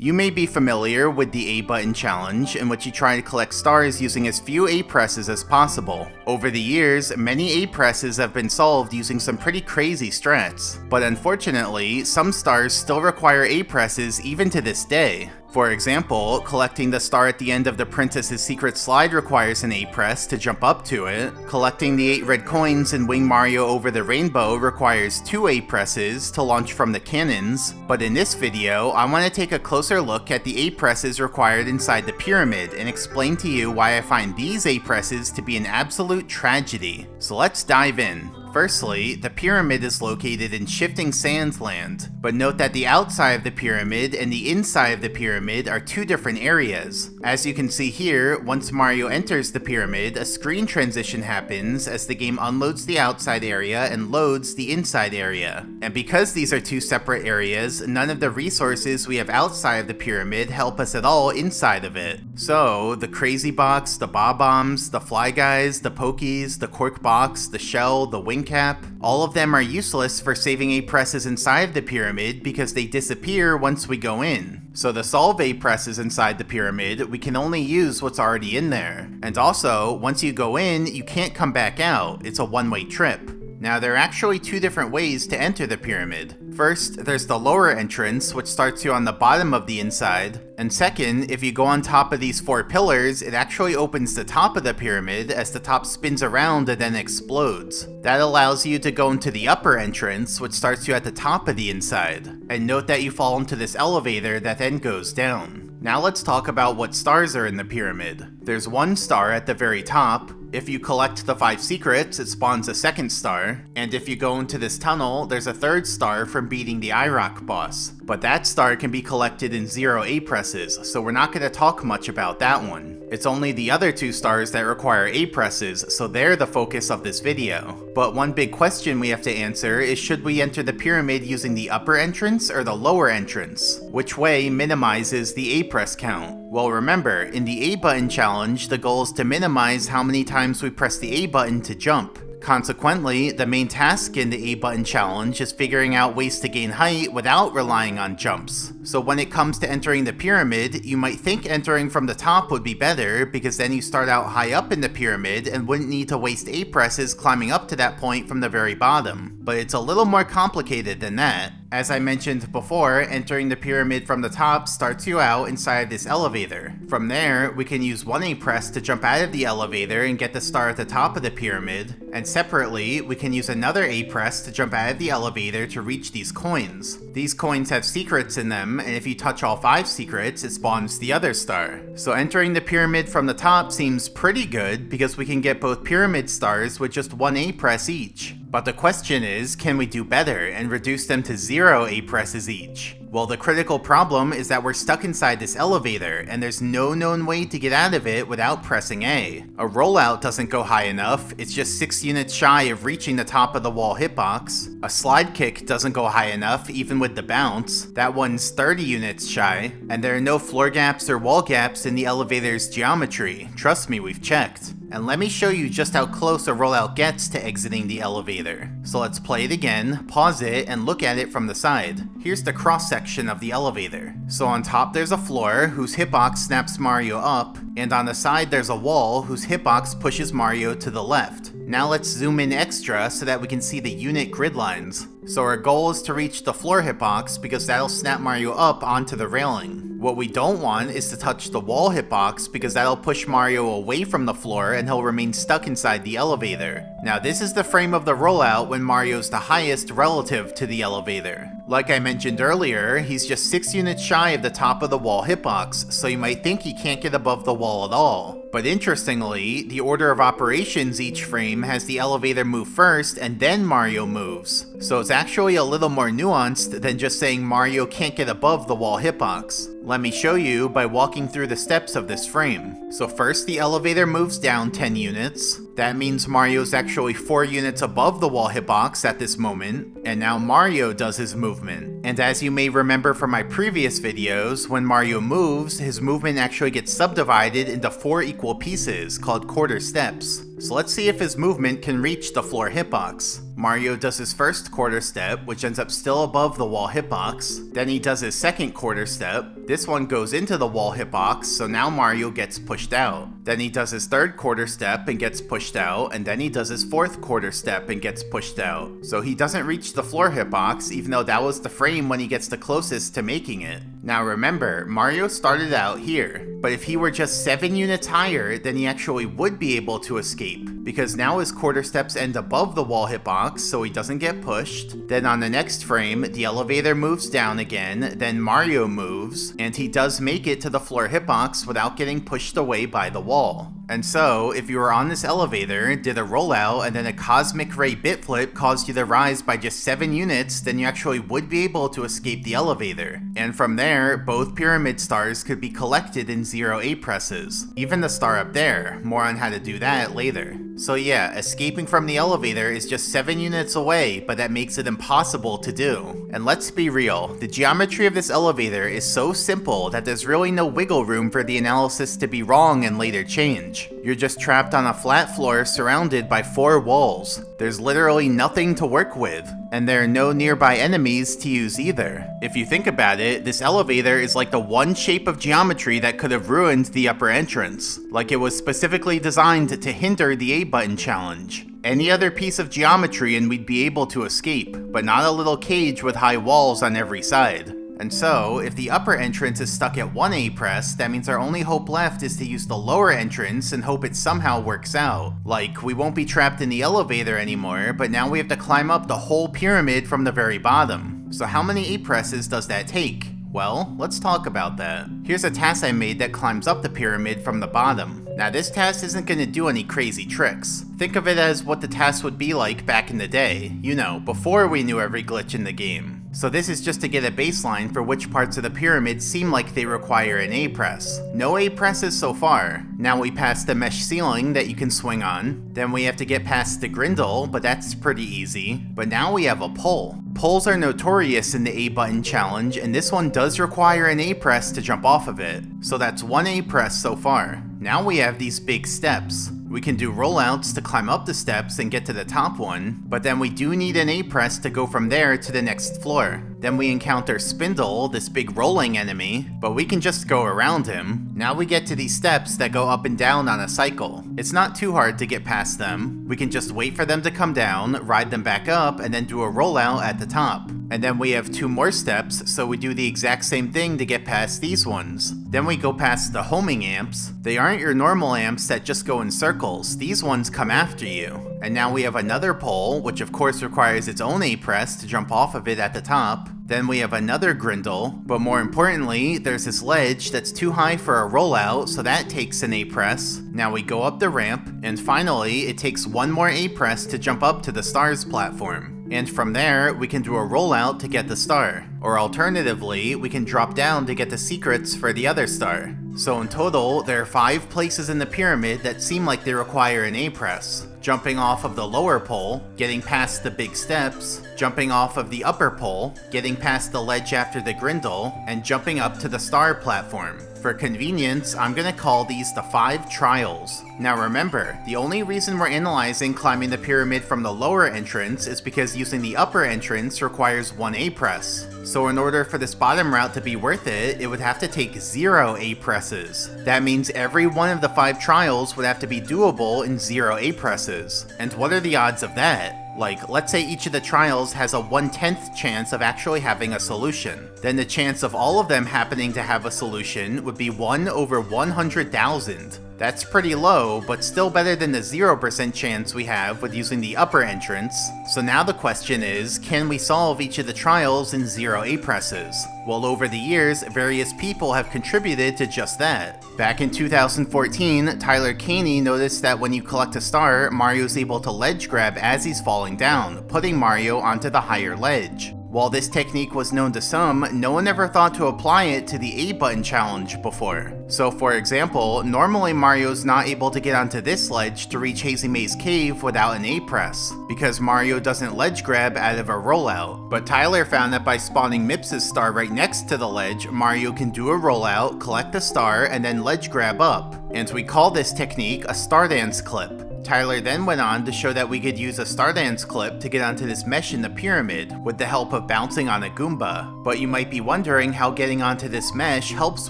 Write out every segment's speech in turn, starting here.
You may be familiar with the A button challenge, in which you try to collect stars using as few A presses as possible. Over the years, many A presses have been solved using some pretty crazy strats, but unfortunately, some stars still require A presses even to this day. For example, collecting the star at the end of the Princess's Secret Slide requires an A press to jump up to it. Collecting the 8 red coins in Wing Mario Over the Rainbow requires 2 A presses to launch from the cannons. But in this video, I want to take a closer look at the A presses required inside the pyramid and explain to you why I find these A presses to be an absolute tragedy. So let's dive in. Firstly, the pyramid is located in Shifting Sands Land, but note that the outside of the pyramid and the inside of the pyramid are two different areas. As you can see here, once Mario enters the pyramid, a screen transition happens as the game unloads the outside area and loads the inside area. And because these are two separate areas, none of the resources we have outside of the pyramid help us at all inside of it. So, the Crazy Box, the Bob-Bombs, the Fly Guys, the Pokies, the Cork Box, the Shell, the Wing Cap, all of them are useless for saving A presses inside of the pyramid because they disappear once we go in. So to solve A presses inside the pyramid, we can only use what's already in there. And also, once you go in, you can't come back out. It's a one-way trip. Now, there are actually two different ways to enter the pyramid. First, there's the lower entrance, which starts you on the bottom of the inside. And second, if you go on top of these 4 pillars, it actually opens the top of the pyramid as the top spins around and then explodes. That allows you to go into the upper entrance, which starts you at the top of the inside. And note that you fall into this elevator that then goes down. Now let's talk about what stars are in the pyramid. There's 1 star at the very top. If you collect the 5 secrets, it spawns a 2nd star. And if you go into this tunnel, there's a 3rd star from beating the IROC boss. But that star can be collected in 0 A presses, so we're not going to talk much about that one. It's only the other 2 stars that require A presses, so they're the focus of this video. But one big question we have to answer is, should we enter the pyramid using the upper entrance or the lower entrance? Which way minimizes the A press count? Well, remember, in the A button challenge, the goal is to minimize how many times we press the A button to jump. Consequently, the main task in the A button challenge is figuring out ways to gain height without relying on jumps. So when it comes to entering the pyramid, you might think entering from the top would be better because then you start out high up in the pyramid and wouldn't need to waste A presses climbing up to that point from the very bottom. But it's a little more complicated than that. As I mentioned before, entering the pyramid from the top starts you out inside this elevator. From there, we can use 1 A press to jump out of the elevator and get the star at the top of the pyramid, and separately, we can use another A press to jump out of the elevator to reach these coins. These coins have secrets in them, and if you touch all 5 secrets, it spawns the other star. So entering the pyramid from the top seems pretty good because we can get both pyramid stars with just 1 A press each. But the question is, can we do better and reduce them to 0 A presses each? Well, the critical problem is that we're stuck inside this elevator, and there's no known way to get out of it without pressing A. A rollout doesn't go high enough, it's just 6 units shy of reaching the top of the wall hitbox. A slide kick doesn't go high enough, even with the bounce. That one's 30 units shy. And there are no floor gaps or wall gaps in the elevator's geometry. Trust me, we've checked. And let me show you just how close a rollout gets to exiting the elevator. So let's play it again, pause it, and look at it from the side. Here's the cross-section of the elevator. So on top there's a floor whose hitbox snaps Mario up, and on the side there's a wall whose hitbox pushes Mario to the left. Now let's zoom in extra so that we can see the unit grid lines. So our goal is to reach the floor hitbox because that'll snap Mario up onto the railing. What we don't want is to touch the wall hitbox because that'll push Mario away from the floor and he'll remain stuck inside the elevator. Now this is the frame of the rollout when Mario's the highest relative to the elevator. Like I mentioned earlier, he's just 6 units shy of the top of the wall hitbox, so you might think he can't get above the wall at all. But interestingly, the order of operations each frame has the elevator move first and then Mario moves. So it's actually a little more nuanced than just saying Mario can't get above the wall hitbox. Let me show you by walking through the steps of this frame. So first the elevator moves down 10 units. That means Mario's actually 4 units above the wall hitbox at this moment, and now Mario does his movement. And as you may remember from my previous videos, when Mario moves, his movement actually gets subdivided into 4 equal pieces called quarter steps. So let's see if his movement can reach the floor hitbox. Mario does his first quarter step, which ends up still above the wall hitbox. Then he does his second quarter step. This one goes into the wall hitbox, so now Mario gets pushed out. Then he does his third quarter step and gets pushed out, and then he does his fourth quarter step and gets pushed out. So he doesn't reach the floor hitbox, even though that was the frame when he gets the closest to making it. Now remember, Mario started out here, but if he were just 7 units higher, then he actually would be able to escape, because now his quarter steps end above the wall hitbox, so he doesn't get pushed. Then on the next frame, the elevator moves down again, then Mario moves, and he does make it to the floor hitbox without getting pushed away by the wall. And so, if you were on this elevator, did a rollout, and then a Cosmic Ray bit flip caused you to rise by just 7 units, then you actually would be able to escape the elevator. And from there, both pyramid stars could be collected in 0 A presses. Even the star up there, more on how to do that later. So yeah, escaping from the elevator is just 7 units away, but that makes it impossible to do. And let's be real, the geometry of this elevator is so simple that there's really no wiggle room for the analysis to be wrong and later change. You're just trapped on a flat floor surrounded by 4 walls. There's literally nothing to work with, and there are no nearby enemies to use either. If you think about it, this elevator is like the one shape of geometry that could have ruined the upper entrance. Like it was specifically designed to hinder the A button challenge. Any other piece of geometry and we'd be able to escape, but not a little cage with high walls on every side. And so, if the upper entrance is stuck at 1 A press, that means our only hope left is to use the lower entrance and hope it somehow works out. Like, we won't be trapped in the elevator anymore, but now we have to climb up the whole pyramid from the very bottom. So how many A presses does that take? Well, let's talk about that. Here's a task I made that climbs up the pyramid from the bottom. Now this task isn't going to do any crazy tricks. Think of it as what the task would be like back in the day, you know, before we knew every glitch in the game. So this is just to get a baseline for which parts of the pyramid seem like they require an A press. No A presses so far. Now we pass the mesh ceiling that you can swing on. Then we have to get past the grindle, but that's pretty easy. But now we have a pole. Poles are notorious in the A button challenge, and this one does require an A press to jump off of it. So that's 1 A press so far. Now we have these big steps. We can do rollouts to climb up the steps and get to the top one, but then we do need an A press to go from there to the next floor. Then we encounter Spindle, this big rolling enemy, but we can just go around him. Now we get to these steps that go up and down on a cycle. It's not too hard to get past them. We can just wait for them to come down, ride them back up, and then do a rollout at the top. And then we have 2 more steps, so we do the exact same thing to get past these ones. Then we go past the homing amps. They aren't your normal amps that just go in circles. These ones come after you. And now we have another pole, which of course requires its own A press to jump off of it at the top. Then we have another grindle, but more importantly, there's this ledge that's too high for a rollout, so that takes an A press. Now we go up the ramp, and finally, it takes 1 more A press to jump up to the stars platform. And from there, we can do a rollout to get the star. Or alternatively, we can drop down to get the secrets for the other star. So in total, there are 5 places in the pyramid that seem like they require an A press. Jumping off of the lower pole, getting past the big steps, jumping off of the upper pole, getting past the ledge after the grindle, and jumping up to the star platform. For convenience, I'm gonna call these the 5 trials. Now remember, the only reason we're analyzing climbing the pyramid from the lower entrance is because using the upper entrance requires 1 A press. So in order for this bottom route to be worth it, it would have to take 0 A presses. That means every one of the 5 trials would have to be doable in 0 A presses. And what are the odds of that? Like, let's say each of the trials has a 1/10th chance of actually having a solution. Then the chance of all of them happening to have a solution would be 1 over 100,000. That's pretty low, but still better than the 0% chance we have with using the upper entrance. So now the question is, can we solve each of the trials in 0 A presses? Well, over the years, various people have contributed to just that. Back in 2014, Tyler Caney noticed that when you collect a star, Mario's able to ledge grab as he's falling down, putting Mario onto the higher ledge. While this technique was known to some, no one ever thought to apply it to the A button challenge before. So for example, normally Mario's not able to get onto this ledge to reach Hazy Maze Cave without an A press, because Mario doesn't ledge grab out of a rollout. But Tyler found that by spawning Mips's star right next to the ledge, Mario can do a rollout, collect the star, and then ledge grab up. And we call this technique a star dance clip. Tyler then went on to show that we could use a Stardance clip to get onto this mesh in the pyramid with the help of bouncing on a Goomba. But you might be wondering how getting onto this mesh helps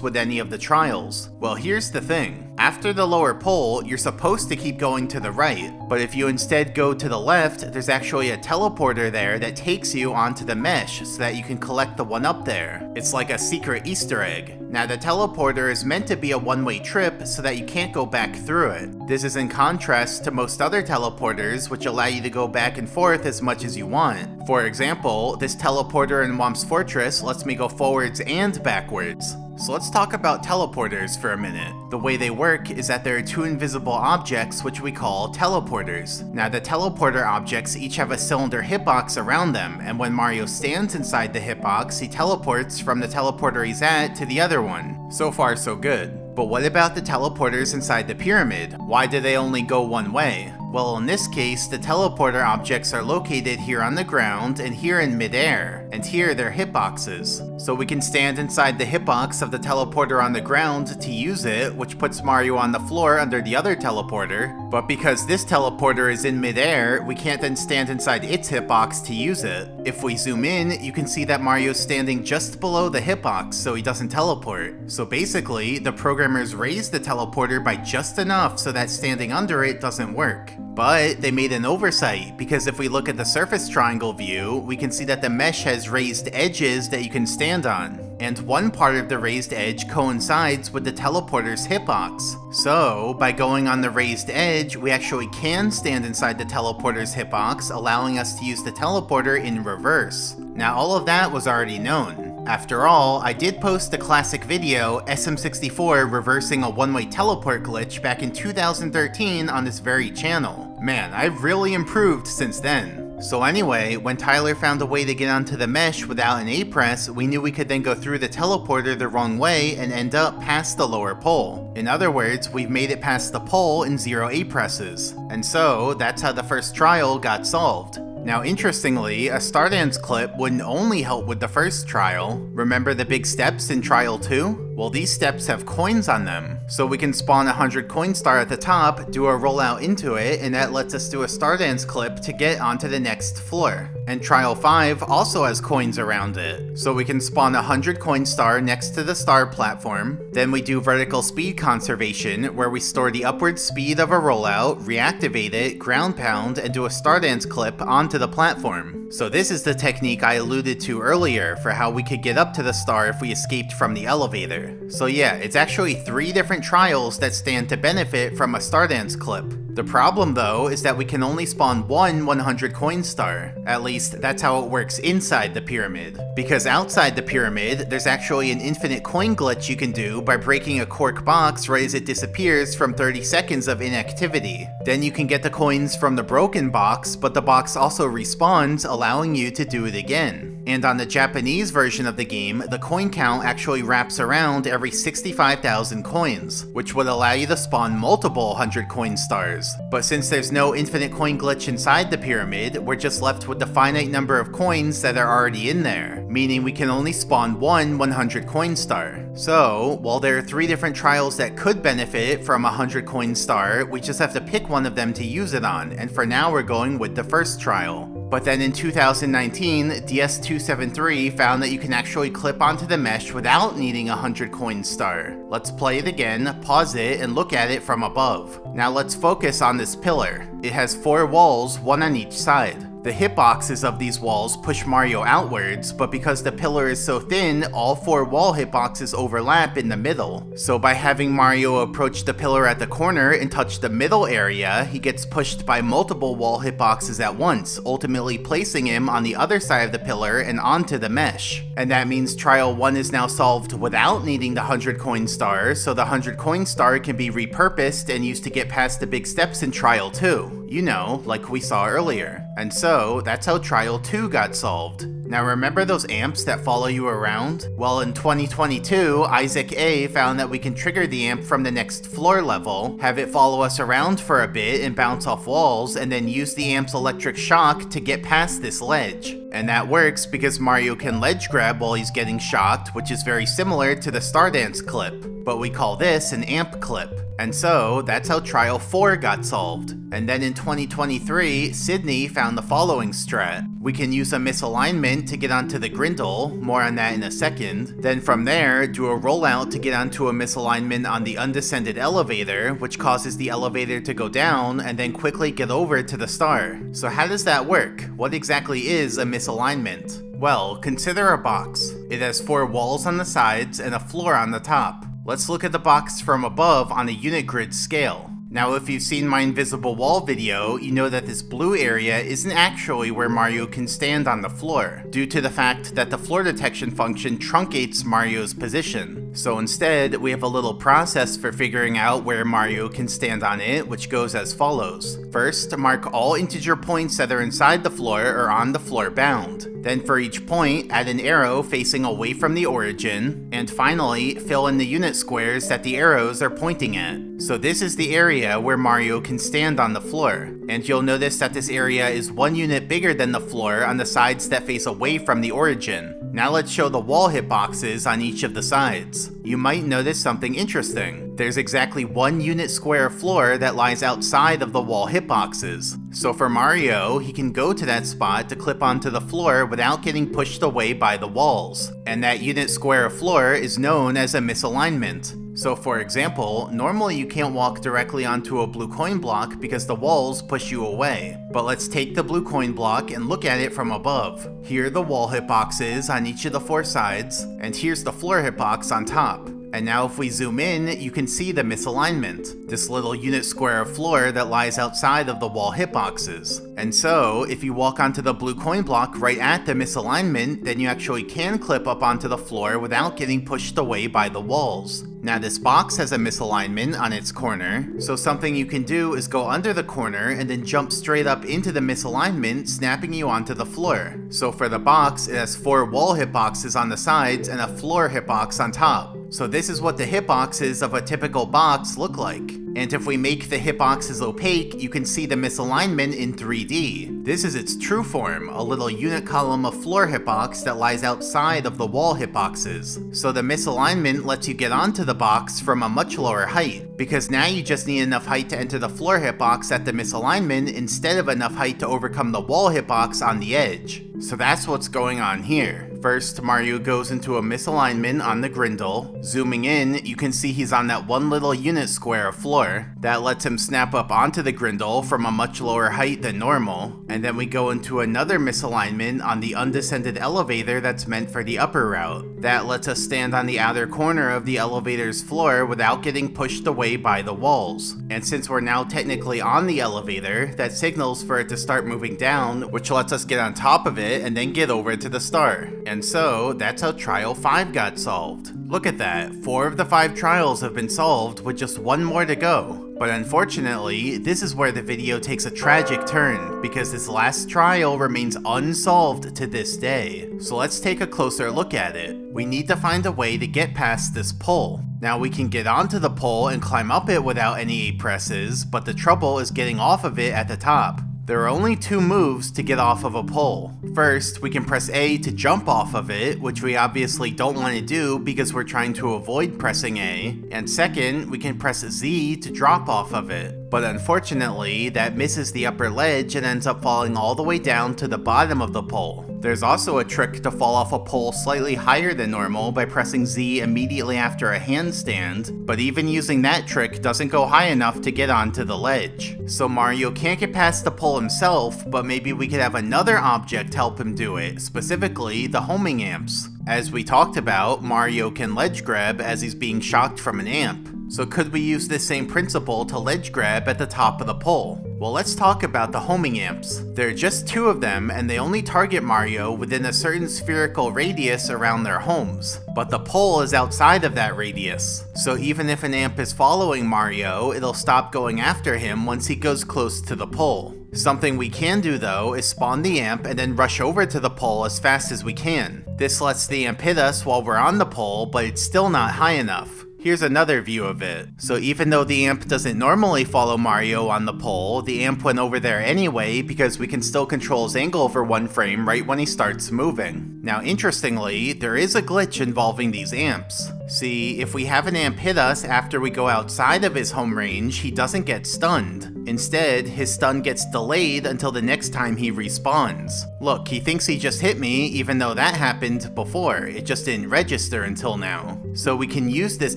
with any of the trials. Well, here's the thing. After the lower pole, you're supposed to keep going to the right, but if you instead go to the left, there's actually a teleporter there that takes you onto the mesh so that you can collect the one up there. It's like a secret Easter egg. Now the teleporter is meant to be a one-way trip so that you can't go back through it. This is in contrast to most other teleporters, which allow you to go back and forth as much as you want. For example, this teleporter in Whomp's Fortress lets me go forwards and backwards. So let's talk about teleporters for a minute. The way they work is that there are two invisible objects which we call teleporters. Now the teleporter objects each have a cylinder hitbox around them, and when Mario stands inside the hitbox, he teleports from the teleporter he's at to the other one. So far so good. But what about the teleporters inside the pyramid? Why do they only go one way? Well, in this case, the teleporter objects are located here on the ground and here in midair, and here they're hitboxes. So we can stand inside the hitbox of the teleporter on the ground to use it, which puts Mario on the floor under the other teleporter, but because this teleporter is in midair, we can't then stand inside its hitbox to use it. If we zoom in, you can see that Mario's standing just below the hitbox so he doesn't teleport. So basically, the programmers raised the teleporter by just enough so that standing under it doesn't work. But they made an oversight, because if we look at the surface triangle view, we can see that the mesh has raised edges that you can stand on. And one part of the raised edge coincides with the teleporter's hitbox. So, by going on the raised edge, we actually can stand inside the teleporter's hitbox, allowing us to use the teleporter in reverse. Now all of that was already known. After all, I did post a classic video, SM64 reversing a one-way teleport glitch back in 2013 on this very channel. Man, I've really improved since then. So anyway, when Tyler found a way to get onto the mesh without an A press, we knew we could then go through the teleporter the wrong way and end up past the lower pole. In other words, we've made it past the pole in 0 A presses. And so, that's how the first trial got solved. Now interestingly, a Stardance clip wouldn't only help with the first trial. Remember the big steps in Trial 2? Well, these steps have coins on them. So we can spawn 100 Coinstar at the top, do a rollout into it, and that lets us do a Stardance clip to get onto the next floor. And Trial 5 also has coins around it. So we can spawn 100 Coinstar next to the star platform. Then we do vertical speed conservation, where we store the upward speed of a rollout, reactivate it, ground pound, and do a Stardance clip onto the platform. So this is the technique I alluded to earlier for how we could get up to the star if we escaped from the elevator. So yeah, it's actually 3 different trials that stand to benefit from a Stardance clip. The problem though is that we can only spawn one 100 Coinstar. At least that's how it works inside the pyramid. Because outside the pyramid, there's actually an infinite coin glitch you can do by breaking a cork box right as it disappears from 30 seconds of inactivity. Then you can get the coins from the broken box, but the box also respawns, allowing you to do it again. And on the Japanese version of the game, the coin count actually wraps around every 65,000 coins, which would allow you to spawn multiple 100 Coinstars. But since there's no infinite coin glitch inside the pyramid, we're just left with the finite number of coins that are already in there, meaning we can only spawn one 100 Coinstar. So, while there are 3 different trials that could benefit from a 100 Coinstar, we just have to pick one of them to use it on, and for now we're going with the first trial. But then in 2019, DS273 found that you can actually clip onto the mesh without needing a 100 Coinstar. Let's play it again, pause it, and look at it from above. Now let's focus on this pillar. It has 4 walls, one on each side. The hitboxes of these walls push Mario outwards, but because the pillar is so thin, all 4 wall hitboxes overlap in the middle. So by having Mario approach the pillar at the corner and touch the middle area, he gets pushed by multiple wall hitboxes at once, ultimately placing him on the other side of the pillar and onto the mesh. And that means Trial 1 is now solved without needing the 100 Coinstar, so the 100 Coinstar can be repurposed and used to get past the big steps in Trial 2. You know, like we saw earlier. And so, that's how Trial 2 got solved. Now remember those amps that follow you around? Well, in 2022, Isaac A found that we can trigger the amp from the next floor level, have it follow us around for a bit and bounce off walls, and then use the amp's electric shock to get past this ledge. And that works because Mario can ledge grab while he's getting shocked, which is very similar to the Stardance clip. But we call this an amp clip. And so, that's how Trial 4 got solved. And then in 2023, Sydney found the following strat. We can use a misalignment to get onto the Grindle, more on that in a second. Then from there, do a rollout to get onto a misalignment on the undescended elevator, which causes the elevator to go down, and then quickly get over to the star. So how does that work? What exactly is a misalignment? Well, consider a box. It has 4 walls on the sides and a floor on the top. Let's look at the box from above on a unit grid scale. Now, if you've seen my invisible wall video, you know that this blue area isn't actually where Mario can stand on the floor, due to the fact that the floor detection function truncates Mario's position. So instead, we have a little process for figuring out where Mario can stand on it, which goes as follows. First, mark all integer points that are inside the floor or on the floor bound. Then for each point, add an arrow facing away from the origin, and finally, fill in the unit squares that the arrows are pointing at. So this is the area where Mario can stand on the floor, and you'll notice that this area is 1 unit bigger than the floor on the sides that face away from the origin. Now let's show the wall hitboxes on each of the sides. You might notice something interesting. There's exactly 1 unit square of floor that lies outside of the wall hitboxes. So for Mario, he can go to that spot to clip onto the floor without getting pushed away by the walls. And that unit square of floor is known as a misalignment. So for example, normally you can't walk directly onto a blue coin block because the walls push you away. But let's take the blue coin block and look at it from above. Here are the wall hitboxes on each of the 4 sides, and here's the floor hitbox on top. And now if we zoom in, you can see the misalignment, this little unit square of floor that lies outside of the wall hitboxes. And so, if you walk onto the blue coin block right at the misalignment, then you actually can clip up onto the floor without getting pushed away by the walls. Now this box has a misalignment on its corner, so something you can do is go under the corner and then jump straight up into the misalignment, snapping you onto the floor. So for the box, it has 4 wall hitboxes on the sides and a floor hitbox on top. So this is what the hitboxes of a typical box look like. And if we make the hitboxes opaque, you can see the misalignment in 3D. This is its true form, a little unit column of floor hitbox that lies outside of the wall hitboxes. So the misalignment lets you get onto the box from a much lower height, because now you just need enough height to enter the floor hitbox at the misalignment instead of enough height to overcome the wall hitbox on the edge. So that's what's going on here. First, Mario goes into a misalignment on the Grindle. Zooming in, you can see he's on that 1 little unit square of floor. That lets him snap up onto the Grindle from a much lower height than normal. And then we go into another misalignment on the undescended elevator that's meant for the upper route. That lets us stand on the outer corner of the elevator's floor without getting pushed away by the walls. And since we're now technically on the elevator, that signals for it to start moving down, which lets us get on top of it and then get over to the star. And so, that's how Trial 5 got solved. Look at that, 4 of the 5 trials have been solved with just 1 more to go. But unfortunately, this is where the video takes a tragic turn, because this last trial remains unsolved to this day. So let's take a closer look at it. We need to find a way to get past this pole. Now we can get onto the pole and climb up it without any A presses, but the trouble is getting off of it at the top. There are only 2 moves to get off of a pole. First, we can press A to jump off of it, which we obviously don't want to do because we're trying to avoid pressing A. And second, we can press Z to drop off of it. But unfortunately, that misses the upper ledge and ends up falling all the way down to the bottom of the pole. There's also a trick to fall off a pole slightly higher than normal by pressing Z immediately after a handstand, but even using that trick doesn't go high enough to get onto the ledge. So Mario can't get past the pole himself, but maybe we could have another object help him do it, specifically the homing amps. As we talked about, Mario can ledge grab as he's being shocked from an amp. So could we use this same principle to ledge grab at the top of the pole? Well, let's talk about the homing amps. There are just 2 of them, and they only target Mario within a certain spherical radius around their homes. But the pole is outside of that radius. So even if an amp is following Mario, it'll stop going after him once he goes close to the pole. Something we can do though is spawn the amp and then rush over to the pole as fast as we can. This lets the amp hit us while we're on the pole, but it's still not high enough. Here's another view of it. So even though the amp doesn't normally follow Mario on the pole, the amp went over there anyway because we can still control his angle for 1 frame right when he starts moving. Now interestingly, there is a glitch involving these amps. See, if we have an amp hit us after we go outside of his home range, he doesn't get stunned. Instead, his stun gets delayed until the next time he respawns. Look, he thinks he just hit me even though that happened before, it just didn't register until now. So we can use this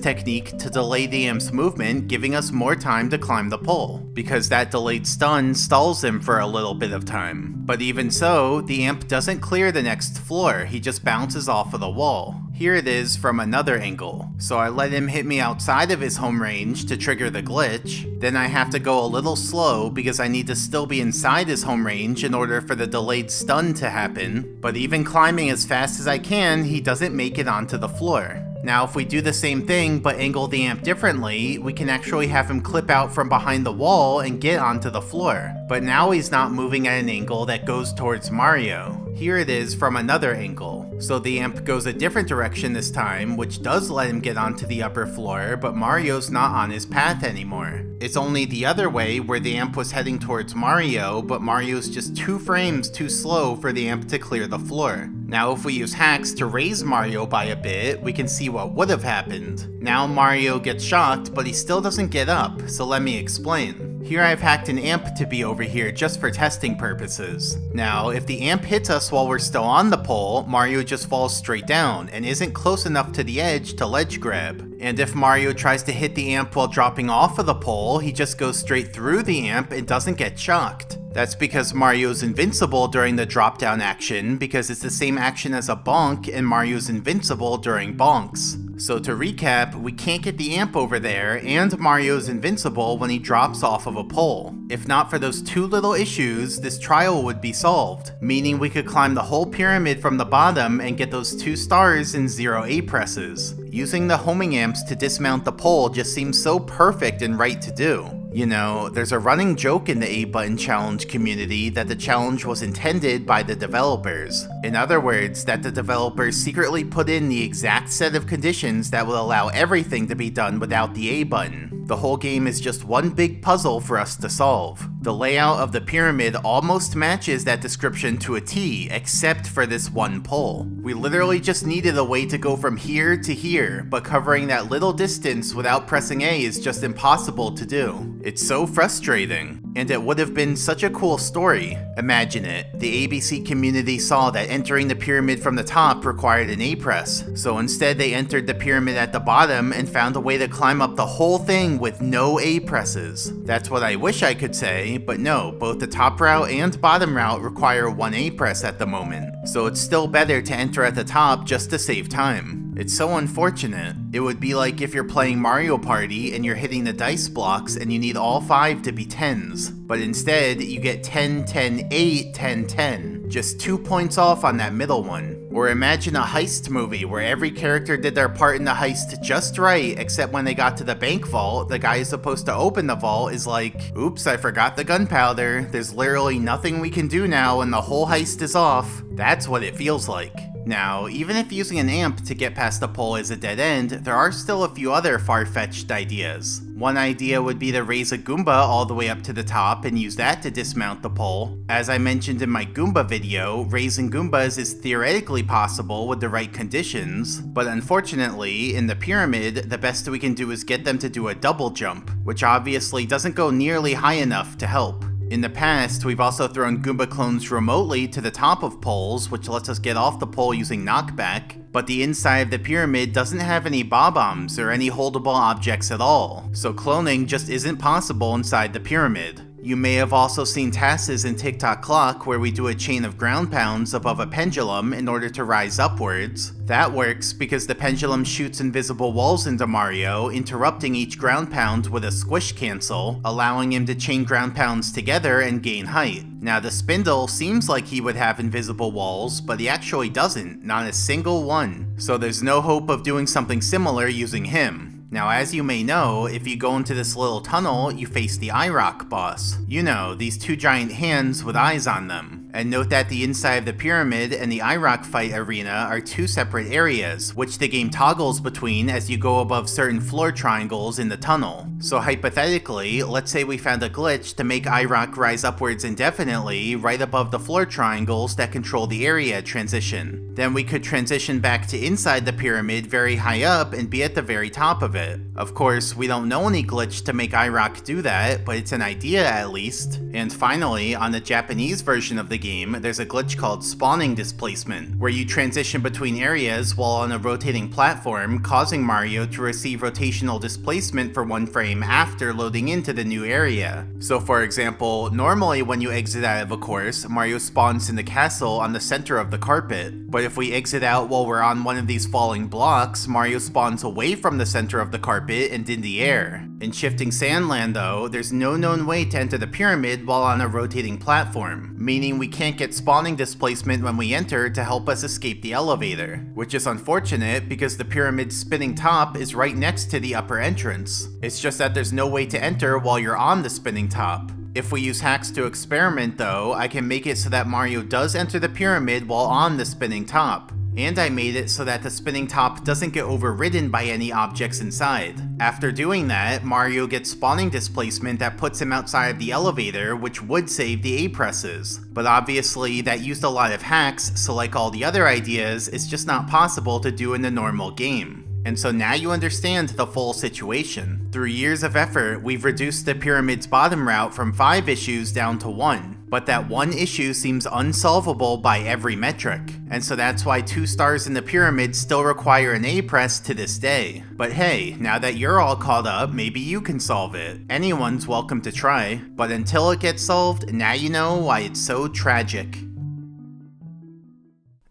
technique to delay the amp's movement, giving us more time to climb the pole, because that delayed stun stalls him for a little bit of time. But even so, the amp doesn't clear the next floor, he just bounces off of the wall. Here it is from another angle. So I let him hit me outside of his home range to trigger the glitch. Then I have to go a little slow because I need to still be inside his home range in order for the delayed stun to happen. But even climbing as fast as I can, he doesn't make it onto the floor. Now if we do the same thing but angle the amp differently, we can actually have him clip out from behind the wall and get onto the floor. But now he's not moving at an angle that goes towards Mario. Here it is from another angle. So the amp goes a different direction this time, which does let him get onto the upper floor, but Mario's not on his path anymore. It's only the other way where the amp was heading towards Mario, but Mario's just 2 frames too slow for the amp to clear the floor. Now if we use hacks to raise Mario by a bit, we can see what would have happened. Now Mario gets shocked, but he still doesn't get up, so let me explain. Here I've hacked an amp to be over here just for testing purposes. Now, if the amp hits us while we're still on the pole, Mario just falls straight down and isn't close enough to the edge to ledge grab. And if Mario tries to hit the amp while dropping off of the pole, he just goes straight through the amp and doesn't get shocked. That's because Mario's invincible during the drop down action, because it's the same action as a bonk and Mario's invincible during bonks. So to recap, we can't get the amp over there, and Mario's invincible when he drops off of a pole. If not for those 2 little issues, this trial would be solved, meaning we could climb the whole pyramid from the bottom and get those 2 stars in 0 A presses. Using the homing amps to dismount the pole just seems so perfect and right to do. You know, there's a running joke in the A-Button Challenge community that the challenge was intended by the developers. In other words, that the developers secretly put in the exact set of conditions that will allow everything to be done without the A-button. The whole game is just one big puzzle for us to solve. The layout of the pyramid almost matches that description to a T, except for this one pole. We literally just needed a way to go from here to here, but covering that little distance without pressing A is just impossible to do. It's so frustrating. And it would have been such a cool story. Imagine it, the ABC community saw that entering the pyramid from the top required an A press, so instead they entered the pyramid at the bottom and found a way to climb up the whole thing with no A presses. That's what I wish I could say, but no, both the top route and bottom route require 1 A press at the moment, so it's still better to enter at the top just to save time. It's so unfortunate. It would be like if you're playing Mario Party and you're hitting the dice blocks and you need all 5 to be 10s, but instead you get 10, 10, 8, 10, 10. Just 2 points off on that middle one. Or imagine a heist movie where every character did their part in the heist just right, except when they got to the bank vault, the guy who's supposed to open the vault is like, oops, I forgot the gunpowder. There's literally nothing we can do now and the whole heist is off. That's what it feels like. Now, even if using an amp to get past the pole is a dead end, there are still a few other far-fetched ideas. One idea would be to raise a Goomba all the way up to the top and use that to dismount the pole. As I mentioned in my Goomba video, raising Goombas is theoretically possible with the right conditions, but unfortunately, in the pyramid, the best we can do is get them to do a double jump, which obviously doesn't go nearly high enough to help. In the past, we've also thrown Goomba clones remotely to the top of poles, which lets us get off the pole using knockback, but the inside of the pyramid doesn't have any bob-ombs or any holdable objects at all, so cloning just isn't possible inside the pyramid. You may have also seen tasks in Tick-Tock Clock where we do a chain of ground pounds above a pendulum in order to rise upwards. That works because the pendulum shoots invisible walls into Mario, interrupting each ground pound with a squish cancel, allowing him to chain ground pounds together and gain height. Now the spindle seems like he would have invisible walls, but he actually doesn't, not a single one. So there's no hope of doing something similar using him. Now, as you may know, if you go into this little tunnel, you face the Eye Rock boss. You know, these 2 giant hands with eyes on them. And note that the inside of the pyramid and the IROC fight arena are two separate areas, which the game toggles between as you go above certain floor triangles in the tunnel. So hypothetically, let's say we found a glitch to make IROC rise upwards indefinitely right above the floor triangles that control the area transition. Then we could transition back to inside the pyramid very high up and be at the very top of it. Of course, we don't know any glitch to make IROC do that, but it's an idea at least. And finally, on the Japanese version of the game, there's a glitch called spawning displacement, where you transition between areas while on a rotating platform, causing Mario to receive rotational displacement for one frame after loading into the new area. So for example, normally when you exit out of a course, Mario spawns in the castle on the center of the carpet. But if we exit out while we're on one of these falling blocks, Mario spawns away from the center of the carpet and in the air. In Shifting Sandland though, there's no known way to enter the pyramid while on a rotating platform, meaning we can't get spawning displacement when we enter to help us escape the elevator, which is unfortunate because the pyramid's spinning top is right next to the upper entrance. It's just that there's no way to enter while you're on the spinning top. If we use hacks to experiment though, I can make it so that Mario does enter the pyramid while on the spinning top. And I made it so that the spinning top doesn't get overridden by any objects inside. After doing that, Mario gets spawning displacement that puts him outside of the elevator, which would save the A presses. But obviously that used a lot of hacks, so like all the other ideas, it's just not possible to do in the normal game. And so now you understand the full situation. Through years of effort, we've reduced the pyramid's bottom route from 5 issues down to 1. But that one issue seems unsolvable by every metric. And so that's why 2 stars in the pyramid still require an A press to this day. But hey, now that you're all caught up, maybe you can solve it. Anyone's welcome to try. But until it gets solved, now you know why it's so tragic.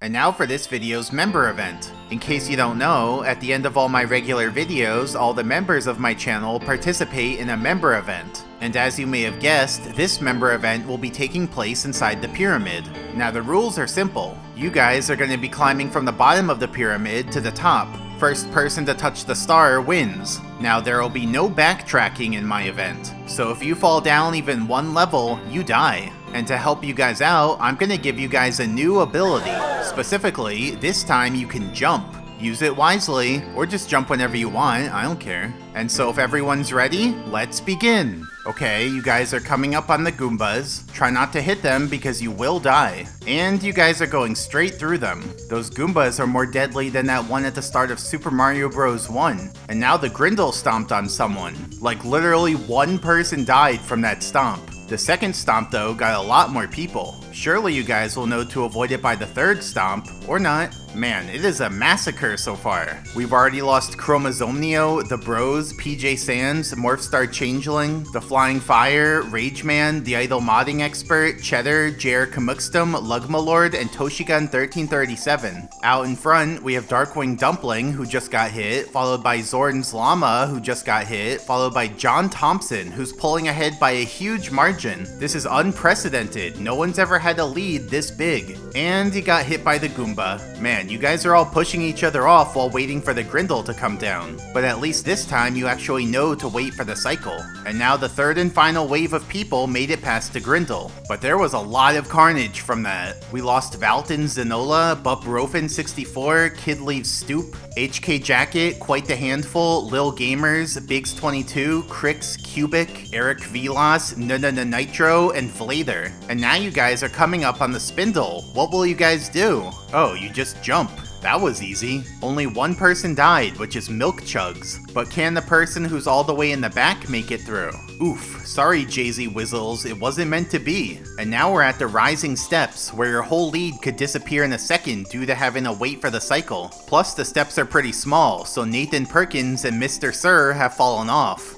And now for this video's member event. In case you don't know, at the end of all my regular videos, all the members of my channel participate in a member event. And as you may have guessed, this member event will be taking place inside the pyramid. Now the rules are simple. You guys are going to be climbing from the bottom of the pyramid to the top. First person to touch the star wins. Now there will be no backtracking in my event, so if you fall down even 1 level, you die. And to help you guys out, I'm gonna give you guys a new ability. Specifically, this time you can jump. Use it wisely, or just jump whenever you want, I don't care. And so if everyone's ready, let's begin. Okay, you guys are coming up on the Goombas. Try not to hit them because you will die. And you guys are going straight through them. Those Goombas are more deadly than that one at the start of Super Mario Bros. 1. And now the Grindel stomped on someone. Like literally 1 person died from that stomp. The second stomp though got a lot more people. Surely you guys will know to avoid it by the 3rd stomp, or not. Man, it is a massacre so far. We've already lost Chromazomnio, the Bros, PJ Sands, Morphstar Changeling, the Flying Fire, Rageman, the Idle Modding Expert, Cheddar, JR Kamuxtum, Lugmalord, and Toshigun 1337. Out in front, we have Darkwing Dumpling, who just got hit, followed by Zorn's Llama, who just got hit, followed by John Thompson, who's pulling ahead by a huge margin. This is unprecedented. No one's ever had a lead this big. And he got hit by the Goomba. Man, you guys are all pushing each other off while waiting for the Grindel to come down. But at least this time you actually know to wait for the cycle. And now the 3rd and final wave of people made it past the Grindel. But there was a lot of carnage from that. We lost Valton Zenola, Buprofin 64, Kid Leaves Stoop, HK Jacket, Quite the Handful, Lil Gamers, Biggs 22, Crix, Cubic, Eric Vilas, Nitro, and Vlader. And now you guys are coming up on the Spindle. What will you guys do? Oh, you just jump. That was easy. Only 1 person died, which is Milk Chugs. But can the person who's all the way in the back make it through? Oof, sorry Jay-Z Wizzles, it wasn't meant to be. And now we're at the rising steps, where your whole lead could disappear in a second due to having to wait for the cycle. Plus the steps are pretty small, so Nathan Perkins and Mr. Sir have fallen off.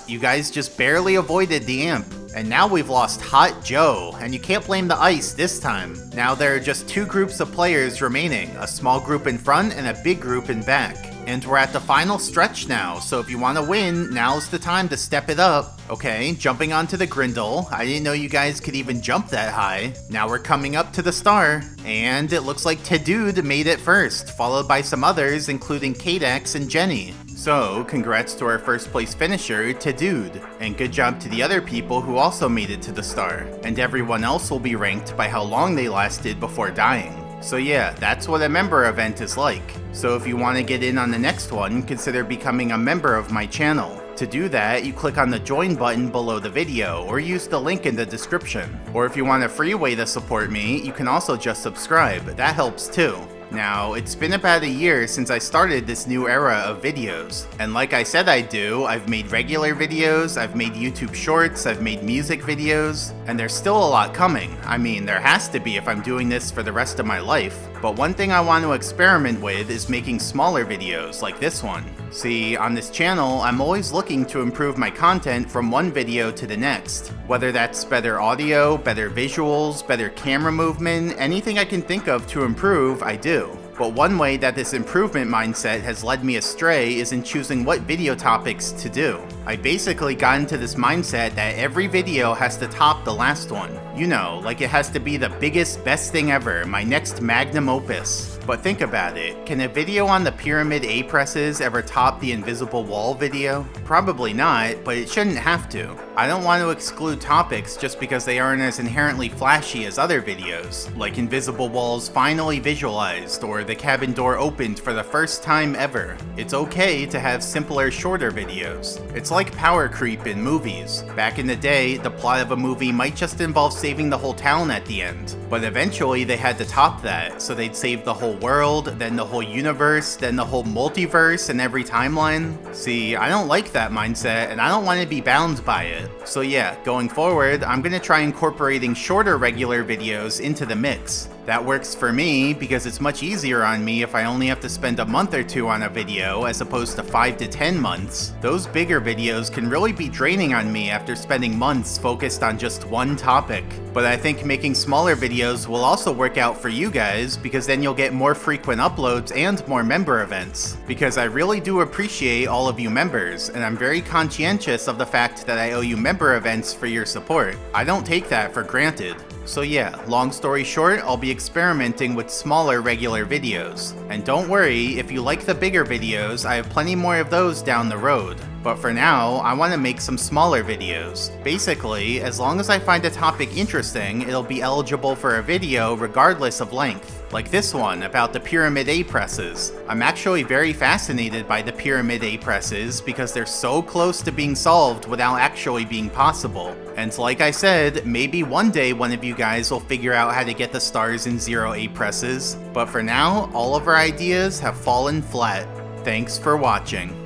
You guys just barely avoided the amp. And now we've lost Hot Joe, and you can't blame the ice this time. Now there are just 2 groups of players remaining, a small group in front and a big group in back. And we're at the final stretch now, so if you want to win, now's the time to step it up. Okay, jumping onto the Grindel. I didn't know you guys could even jump that high. Now we're coming up to the star, and it looks like Tadude made it first, followed by some others, including Kadex and Jenny. So, congrats to our first place finisher, Tadude, and good job to the other people who also made it to the star, and everyone else will be ranked by how long they lasted before dying. So yeah, that's what a member event is like. So if you want to get in on the next one, consider becoming a member of my channel. To do that, you click on the join button below the video, or use the link in the description. Or if you want a free way to support me, you can also just subscribe, that helps too. Now, it's been about a year since I started this new era of videos, and like I said I'd do, I've made regular videos, I've made YouTube shorts, I've made music videos, and there's still a lot coming. I mean, there has to be if I'm doing this for the rest of my life. But one thing I want to experiment with is making smaller videos like this one. See, on this channel, I'm always looking to improve my content from one video to the next. Whether that's better audio, better visuals, better camera movement, anything I can think of to improve, I do. But one way that this improvement mindset has led me astray is in choosing what video topics to do. I basically got into this mindset that every video has to top the last one. You know, like it has to be the biggest, best thing ever, my next magnum opus. But think about it, can a video on the Pyramid A presses ever top the Invisible Wall video? Probably not, but it shouldn't have to. I don't want to exclude topics just because they aren't as inherently flashy as other videos, like Invisible Walls finally visualized or the cabin door opened for the first time ever. It's okay to have simpler, shorter videos. It's like power creep in movies. Back in the day, the plot of a movie might just involve saving the whole town at the end, but eventually they had to top that, so they'd save the whole world, then the whole universe, then the whole multiverse and every timeline. See, I don't like that mindset, and I don't want to be bound by it. So yeah, going forward, I'm gonna try incorporating shorter regular videos into the mix. That works for me because it's much easier on me if I only have to spend a month or two on a video as opposed to 5 to 10 months. Those bigger videos can really be draining on me after spending months focused on just one topic. But I think making smaller videos will also work out for you guys because then you'll get more frequent uploads and more member events. Because I really do appreciate all of you members, and I'm very conscientious of the fact that I owe you member events for your support. I don't take that for granted. So yeah, long story short, I'll be experimenting with smaller regular videos. And don't worry, if you like the bigger videos, I have plenty more of those down the road. But for now, I want to make some smaller videos. Basically, as long as I find a topic interesting, it'll be eligible for a video regardless of length. Like this one about the Pyramid A presses. I'm actually very fascinated by the Pyramid A presses because they're so close to being solved without actually being possible. And like I said, maybe one day one of you guys will figure out how to get the stars in 0 A presses. But for now, all of our ideas have fallen flat. Thanks for watching.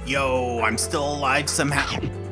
Yo, I'm still alive somehow.